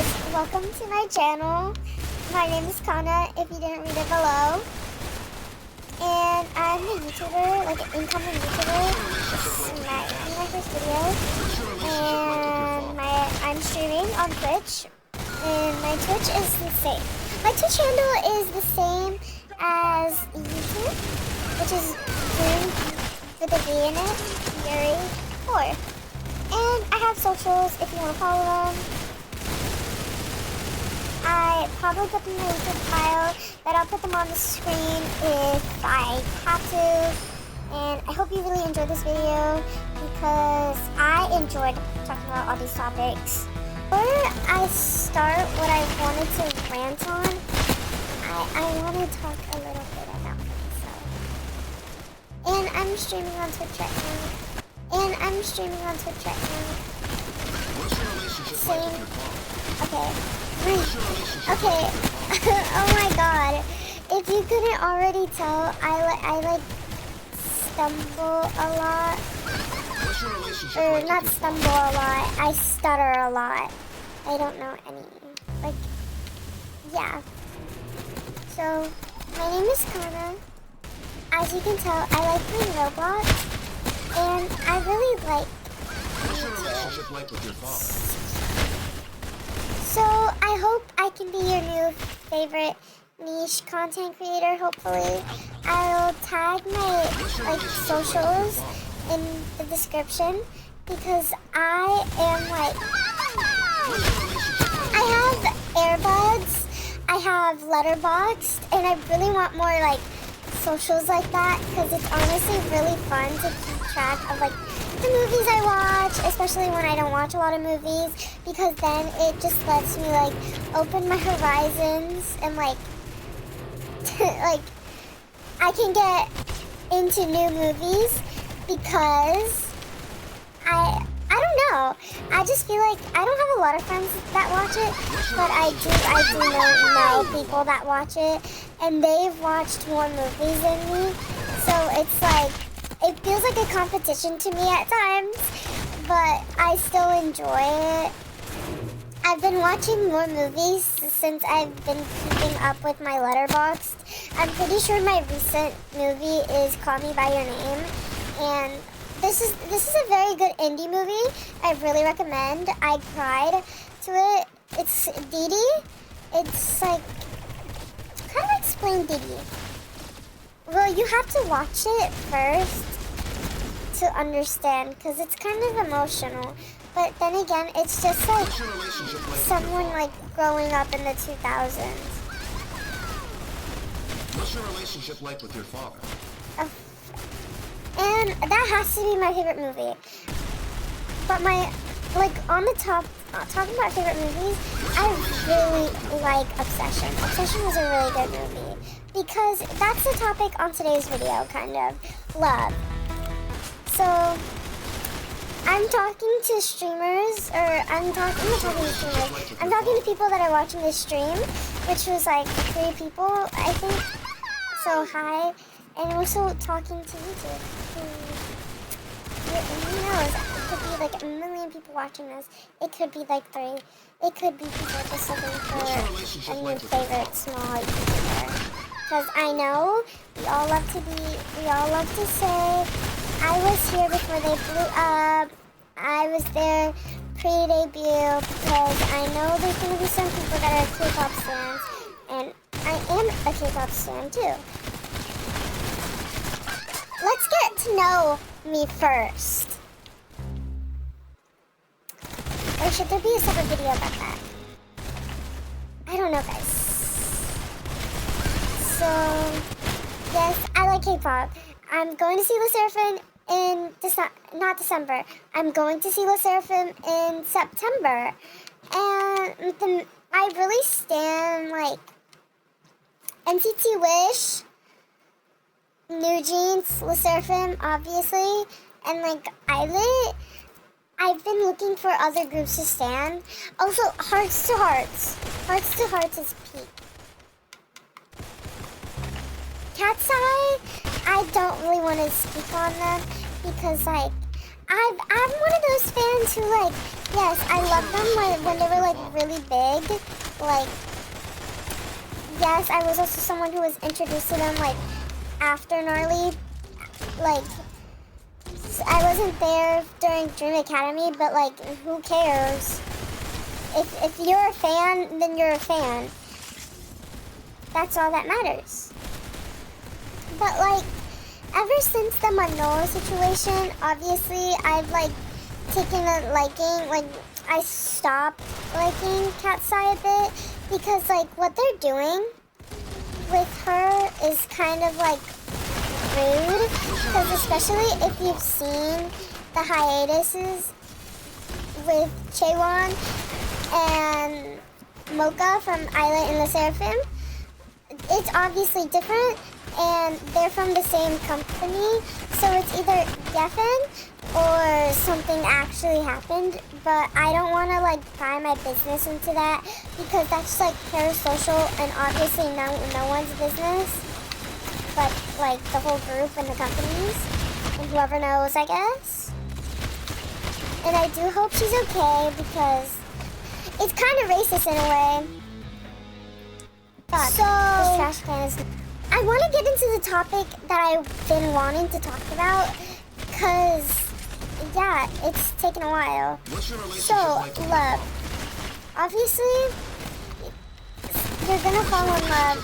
guys, welcome to my channel. My name is Kana, if you didn't read it below. And I'm a YouTuber, like an incoming YouTuber. This is my first video. And I'm streaming on Twitch. And my Twitch is the same. My Twitch handle is the same as YouTube, which is with a V in it, hiiiii4. And I have socials if you want to follow them. I probably put them in the YouTube file, but I'll put them on the screen if I have to. And I hope you really enjoyed this video because I enjoyed talking about all these topics. Before I start what I wanted to rant on, I want to talk a little bit about myself. And I'm streaming on Twitch right now. Same. Okay. Okay. Oh my god. If you couldn't already tell, I like stumble a lot. Or not stumble a lot. I stutter a lot. I don't know any. Like, yeah. So, my name is Kana. As you can tell, I like playing Roblox. And I really like YouTube. So I hope I can be your new favorite niche content creator, hopefully. I'll tag my socials in the description because I am I have airbuds, I have letterboxd, and I really want more socials like that because it's honestly really fun to keep track of the movies I watch, especially when I don't watch a lot of movies, because then it just lets me open my horizons and I can get into new movies because I don't know. I just feel like I don't have a lot of friends that watch it, but I do know people that watch it, and they've watched more movies than me. So it's it feels like a competition to me at times, but I still enjoy it. I've been watching more movies since I've been keeping up with my letterboxd. I'm pretty sure my recent movie is Call Me By Your Name, and this is a very good indie movie. I really recommend. I cried to it. It's Dee Dee. It's how do I explain Dee Dee? Well, you have to watch it first to understand because it's kind of emotional. But then again, it's just someone growing up in the 2000s. What's your relationship like with your father? And that has to be my favorite movie. But on the top, talking about favorite movies, I really like Obsession. Obsession was a really good movie. Because that's the topic on today's video, kind of. Love. So, I'm talking to streamers, I'm not talking to streamers. I'm talking to people that are watching this stream, which was 3 people, I think. So, hi. And also talking to YouTube. Who knows? It could be a million people watching this. It could be 3. It could be people just looking for a new favorite small YouTuber. Because I know we all love to say, I was here before they blew up. I was there pre-debut because I know there's going to be some people that are K-pop fans. And I am a K-pop fan too. Let's get to know me first. Or should there be a separate video about that? I don't know, guys. So, yes, I like K-pop. I'm going to see LE SSERAFIM in not December. I'm going to see LE SSERAFIM in September. And I really stan NCT Wish, New Jeans, LE SSERAFIM, obviously, and Islet. I've been looking for other groups to stan. Also, Hearts to Hearts. Hearts to Hearts is peak. Cat's Eye, I don't really want to speak on them because I'm one of those fans who, like, yes, I love them when they were, like, really big. Like, yes, I was also someone who was introduced to them, like, after Gnarly. Like, I wasn't there during Dream Academy, but, like, who cares? If you're a fan, then you're a fan. That's all that matters. But, like, ever since the Manoa situation, obviously, I've, like, taken a liking, like, I stopped liking Katsai a bit, because, like, what they're doing with her is kind of, like, rude, because especially if you've seen the hiatuses with Chaewon and Mocha from Island and the Seraphim, it's obviously different, and they're from the same company, so it's either Geffen or something actually happened, but I don't want to, like, pry my business into that, because that's, like, parasocial, and obviously no one's business, but, like, the whole group and the companies, and whoever knows, I guess. And I do hope she's okay, because it's kind of racist in a way. Fuck, so, this trash can is... I want to get into the topic that I've been wanting to talk about, because, yeah, it's taken a while. So, love. Obviously, you're going to fall in love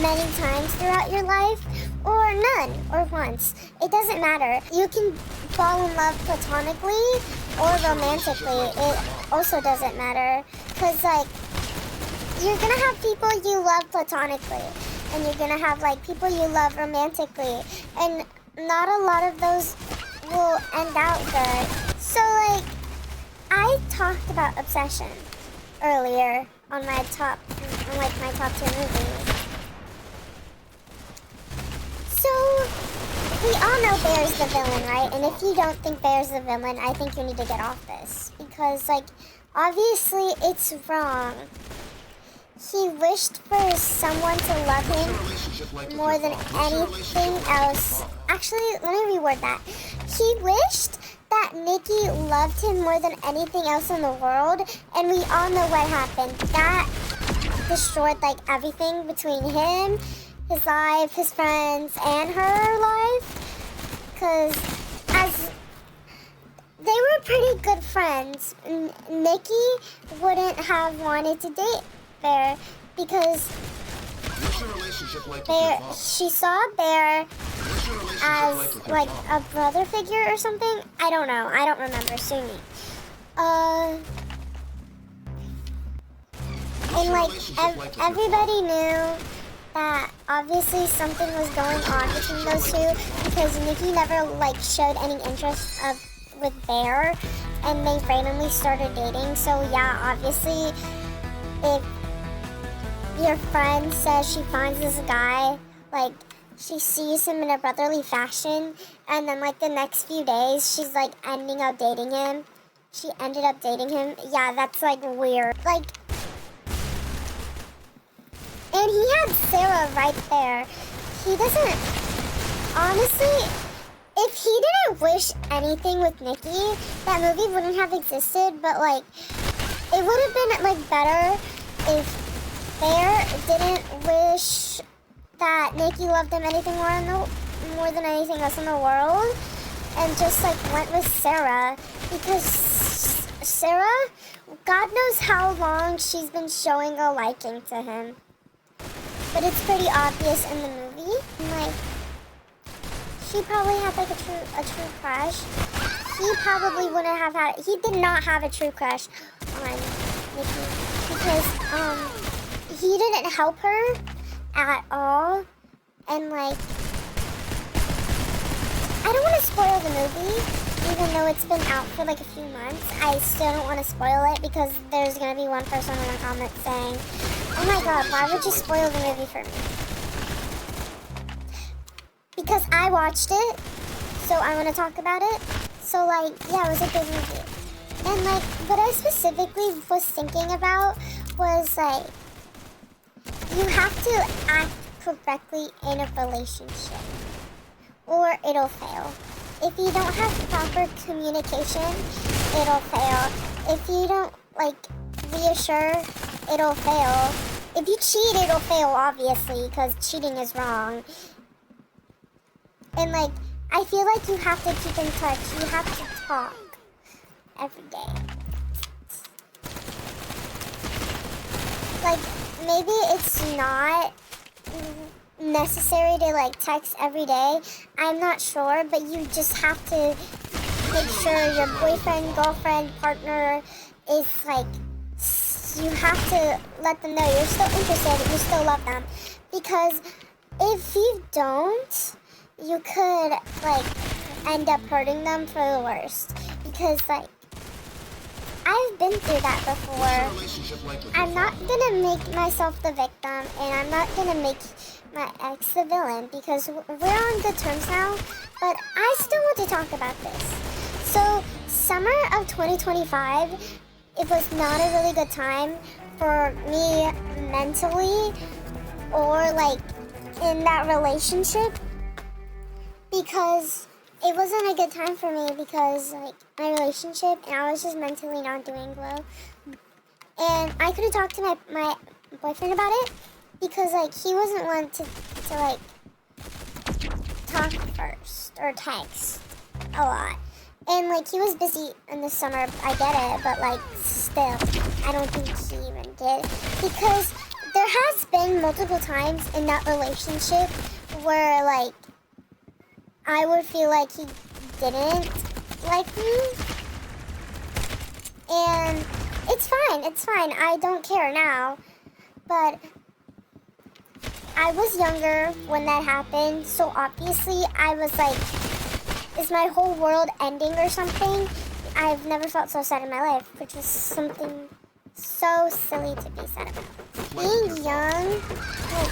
many times throughout your life, or none, or once. It doesn't matter. You can fall in love platonically or romantically. It also doesn't matter, because, like, you're going to have people you love platonically, and you're going to have, like, people you love romantically, and not a lot of those will end out good. So, like, I talked about Obsession earlier on my top 2 movies. So, we all know Bear's the villain, right? And if you don't think Bear's the villain, I think you need to get off this, because, like, obviously it's wrong. He wished for someone to love him more than anything else. Actually, let me reword that. He wished that Nikki loved him more than anything else in the world, and we all know what happened. That destroyed, like, everything between him, his life, his friends, and her life. Because as they were pretty good friends, Nikki wouldn't have wanted to date Bear, because she saw Bear as, like, a brother figure or something. I don't know. I don't remember. Sue me. And, like, everybody knew that obviously something was going on between those two, because Nikki never, like, showed any interest with Bear, and they randomly started dating. So yeah, obviously, if your friend says she finds this guy, like, she sees him in a brotherly fashion, and then, like, the next few days, she's, like, ending up dating him. She ended up dating him. Yeah, that's, like, weird. Like, and he had Sarah right there. He doesn't, honestly, if he didn't wish anything with Nikki, that movie wouldn't have existed, but, like, it would have been, like, better if Bear didn't wish that Nikki loved him anything more than anything else in the world, and just, like, went with Sarah, because Sarah, God knows how long she's been showing a liking to him, but it's pretty obvious in the movie. And, like, she probably had, like, a true crush. He probably wouldn't have had. He did not have a true crush on Nikki, because he didn't help her at all, and, like, I don't want to spoil the movie, even though it's been out for, like, a few months. I still don't want to spoil it, because there's going to be one person in the comments saying, oh my god, why would you spoil the movie for me? Because I watched it, so I want to talk about it. So, like, yeah, it was a good movie. And, like, what I specifically was thinking about was, like, you have to act correctly in a relationship, or it'll fail. if you don't have proper communication, it'll fail. If you don't, like, reassure, it'll fail. If you cheat, it'll fail, obviously, because cheating is wrong. And, like, I feel like you have to keep in touch. You have to talk every day. Like, maybe it's not necessary to, like, text every day. I'm not sure, but you just have to make sure your boyfriend, girlfriend, partner is, like, you have to let them know you're still interested, you still love them. Because if you don't, you could, like, end up hurting them for the worst. Because, like, I've been through that before. I'm not gonna make myself the victim, and I'm not gonna make my ex the villain, because we're on good terms now, but I still want to talk about this. So, summer of 2025, it was not a really good time for me mentally, or, like, in that relationship, because it wasn't a good time for me, because, like, my relationship, and I was just mentally not doing well. And I couldn't talk to my boyfriend about it, because, like, he wasn't one to like, talk first, or text a lot. And, like, he was busy in the summer, I get it, but, like, still, I don't think he even did. Because there has been multiple times in that relationship where, like, I would feel like he didn't like me. And it's fine, I don't care now. But I was younger when that happened, so obviously I was like, is my whole world ending or something? I've never felt so sad in my life, which is something so silly to be sad about. Being young, like,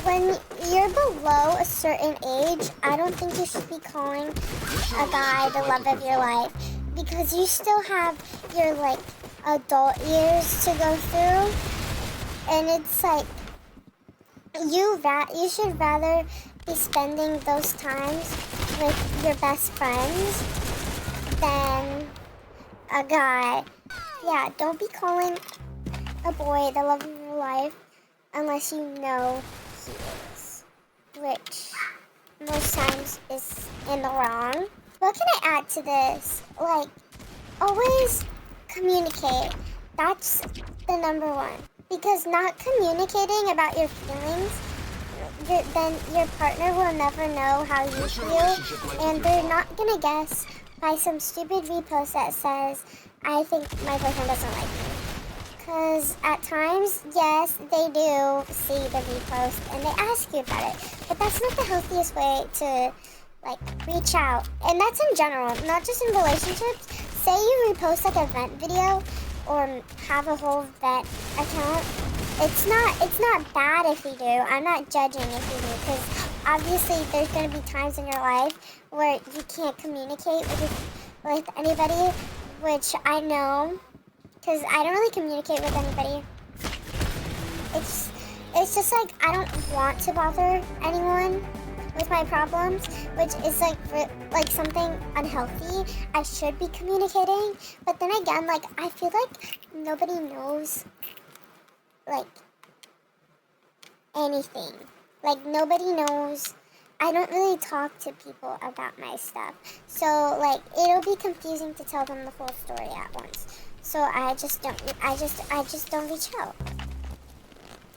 when you're below a certain age, I don't think you should be calling a guy the love of your life, because you still have your, like, adult years to go through, and it's like, you should rather be spending those times with your best friends than a guy. Yeah, don't be calling a boy the love of your life unless you know he is, which most times is in the wrong. What can I add to this? Like, always communicate. That's the number one. Because not communicating about your feelings, then your partner will never know how you feel, and they're not gonna guess by some stupid repost that says, I think my boyfriend doesn't like me. Because at times, yes, they do see the repost and they ask you about it, but that's not the healthiest way to, like, reach out. And that's in general, not just in relationships. Say you repost, like, a vent video or have a whole vet account. It's not bad if you do. I'm not judging if you do, because obviously there's going to be times in your life where you can't communicate with anybody, which I know, because I don't really communicate with anybody. It's just like, I don't want to bother anyone with my problems, which is like something unhealthy. I should be communicating, but then again, like, I feel like nobody knows, like, anything. Like, nobody knows. I don't really talk to people about my stuff, so, like, it'll be confusing to tell them the whole story at once. So I just don't reach out.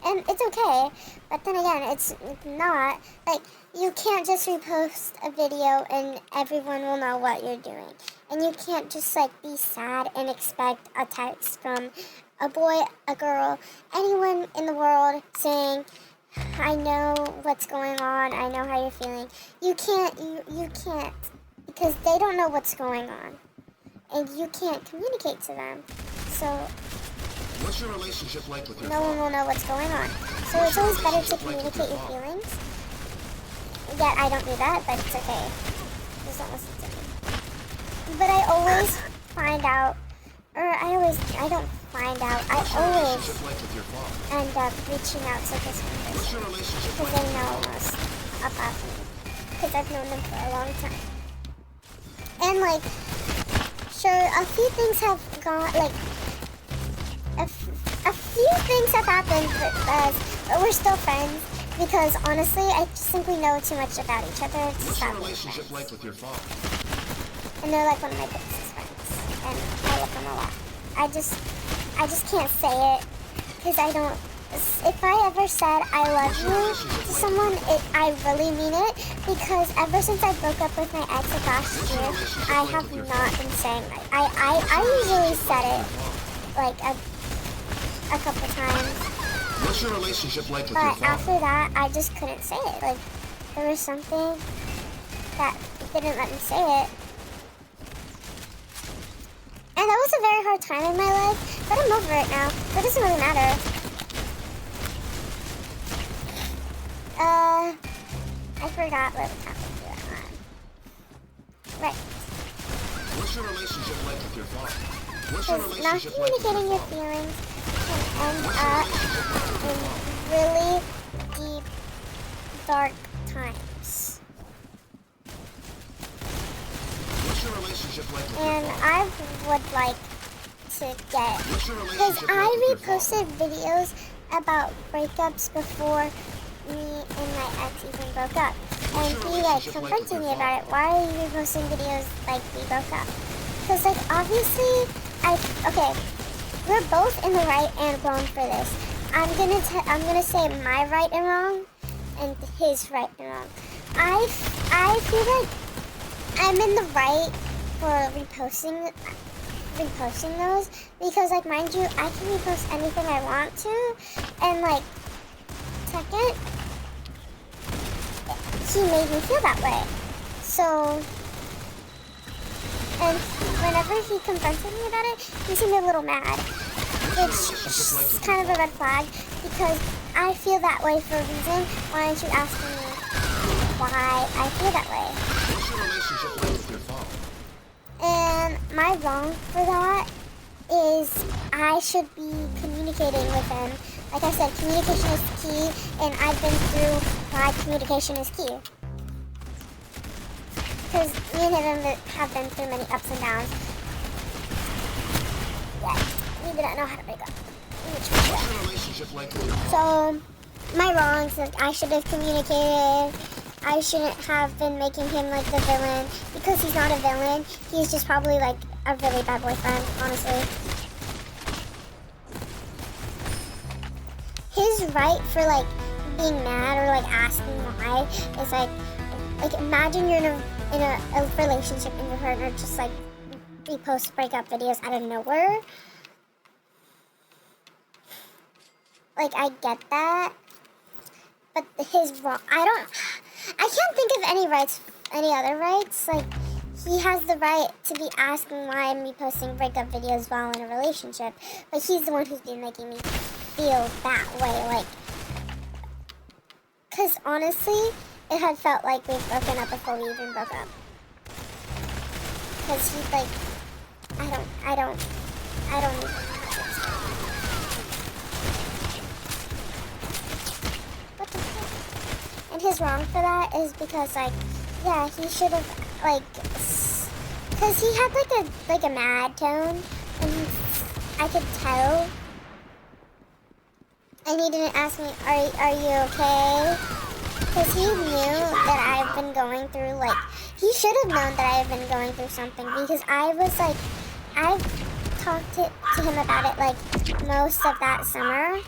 And it's okay, but then again, it's not, like, you can't just repost a video and everyone will know what you're doing. And you can't just, like, be sad and expect a text from a boy, a girl, anyone in the world saying, I know what's going on, I know how you're feeling. You can't, because they don't know what's going on. And you can't communicate to them. So what's your relationship like with your no one will know what's going on. So it's always better to communicate your feelings. Yet I don't do that, but it's okay. Just don't listen to me. But I always find out, or I always end up reaching out to this person. Because they know most about me. Because I've known them for a long time. And like, sure, a few things have gone, like, a few things have happened, but we're still friends because honestly, I just simply know too much about each other to What's stop your being relationship friends. like with your father? And they're like one of my closest friends, and I love them a lot. I just can't say it because I don't. If I ever said I love you to someone, I really mean it, because ever since I broke up with my ex of last year, I have not been saying that. I usually said it like a couple times, What's your relationship like with your but father? after that, I just couldn't say it. Like, there was something that didn't let me say it. And that was a very hard time in my life, but I'm over it now, so it doesn't really matter. I forgot what topic we were on. Right. What's your relationship like with your father? What's your Because not relationship like with communicating your your father? feelings can end What's your up relationship like with your father? in really deep, dark times. What's your relationship like with And your I father? would like to get, What's your because relationship like I with your father? reposted videos about breakups before me and my ex even broke up. And he like confronted me about it. Why are you reposting videos like we broke up? Because like obviously, okay, we're both in the right and wrong for this. I'm gonna say my right and wrong, and his right and wrong. I feel like I'm in the right for reposting those, because like, mind you, I can repost anything I want to, and like, second, he made me feel that way. So, and whenever he confronted me about it, he seemed a little mad, which is kind of a red flag, because I feel that way for a reason. Why aren't you asking me why I feel that way? What's your relationship like with your father? And my wrong for that is I should be communicating with him. Like I said, communication is key, and I've been through why communication is key. Because me and him have been through many ups and downs. Yeah, we didn't know how to break up. What's your relationship like with your father? So, my wrongs is I should have communicated. I shouldn't have been making him like the villain, because he's not a villain. He's just probably like a really bad boyfriend, honestly. His right for like being mad or like asking why is like imagine you're in a relationship and your partner just like reposts breakup videos out of nowhere. Like, I get that, but his wrong. I can't think of any other rights. Like, he has the right to be asking why I'm reposting breakup videos while in a relationship, but he's the one who's been making me feel that way. Like, because honestly, it had felt like we've broken up before we even broke up. Because he's like, I don't even. What the fuck? And his wrong for that is because, like, yeah, he should have, like, because he had like a mad tone, and I could tell. And he didn't ask me, are you okay? Because he knew that I've been going through, like, he should have known that I've been going through something, because I was like, I've talked to him about it, like, most of that summer.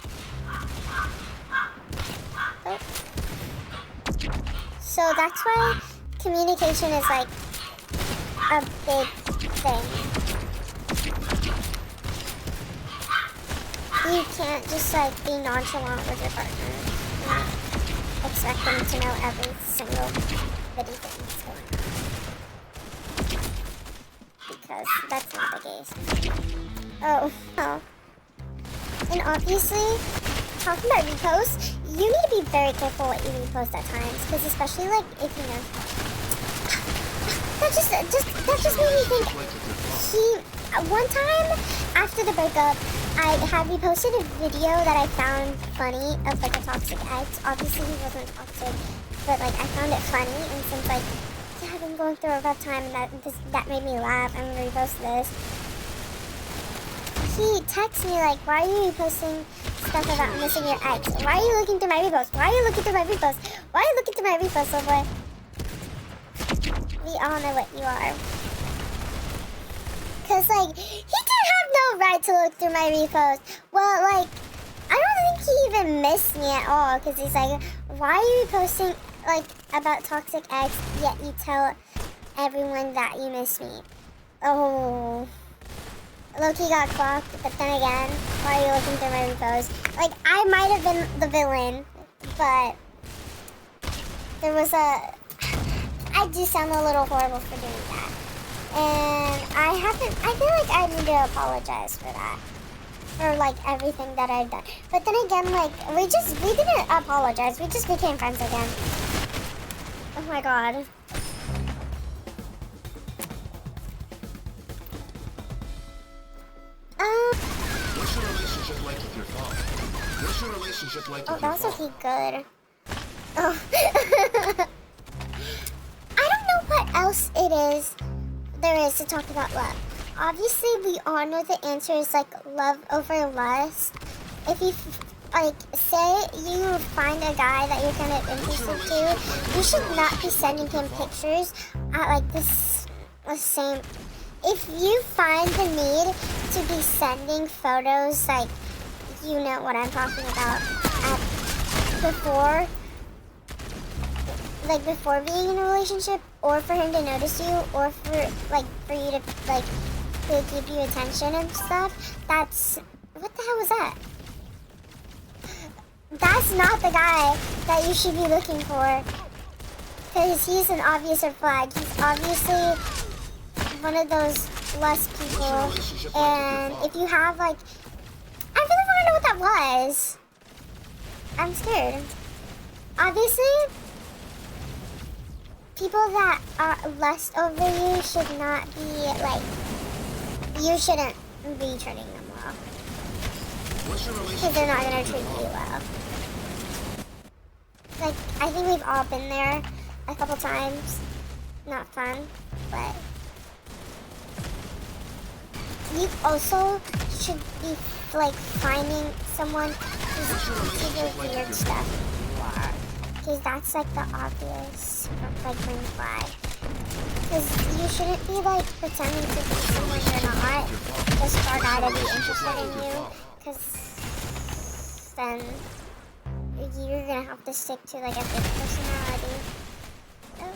Oh. So that's why communication is, like, a big thing. You can't just, like, be nonchalant with your partner and expect them to know every single bitty thing that's going on. Because that's not the case. Oh, oh. And obviously, talking about reposts, you need to be very careful what you repost at times, because especially, like, if you know, that just made me think. One time after the breakup, I had reposted a video that I found funny of like a toxic ex. Obviously he wasn't toxic, but like I found it funny, and since like, yeah, I'm going through a rough time and that made me laugh. I'm gonna repost this. He texts me like, why are you reposting stuff about missing your ex? Why are you looking through my repost? Why are you looking through my repost? Why are you looking through my repost, little boy? We all know what you are. Cause like, he didn't have no right to look through my repost. Well, like, I don't think he even missed me at all. Cause he's like, why are you posting like about toxic ex, yet you tell everyone that you miss me? Oh. Loki got clocked, but then again, why are you looking through my repost? Like, I might have been the villain, but there was I do sound a little horrible for doing that. And I feel like I need to apologize for that. For, like, everything that I've done. But then again, like, we didn't apologize. We just became friends again. Oh my god. What's your relationship like with your father? What's your relationship like with your That's father? okay, good. Oh. I don't know what else there is to talk about love. Obviously, we all know the answer is like love over lust. If you like, say you find a guy that you're kind of interested to, you should not be sending him pictures at like the same. If you find the need to be sending photos, like, you know what I'm talking about, before being in a relationship, or for him to notice you, or for you to like to give you attention and stuff, that's, what the hell was that? That's not the guy that you should be looking for, because he's an obvious red flag. He's obviously one of those lust people, and if you have like, I really want to know what that was. I'm scared. Obviously, people that are lust over you should not be like, you shouldn't be treating them well, because they're not gonna treat you well. Like, I think we've all been there a couple times. Not fun, but you also should be like finding someone who's into the weird stuff you are, because that's like the obvious like green flag. Because you shouldn't be like pretending to be someone you're not just for a guy to be interested in you, because then you're gonna have to stick to like a fake personality. Oh,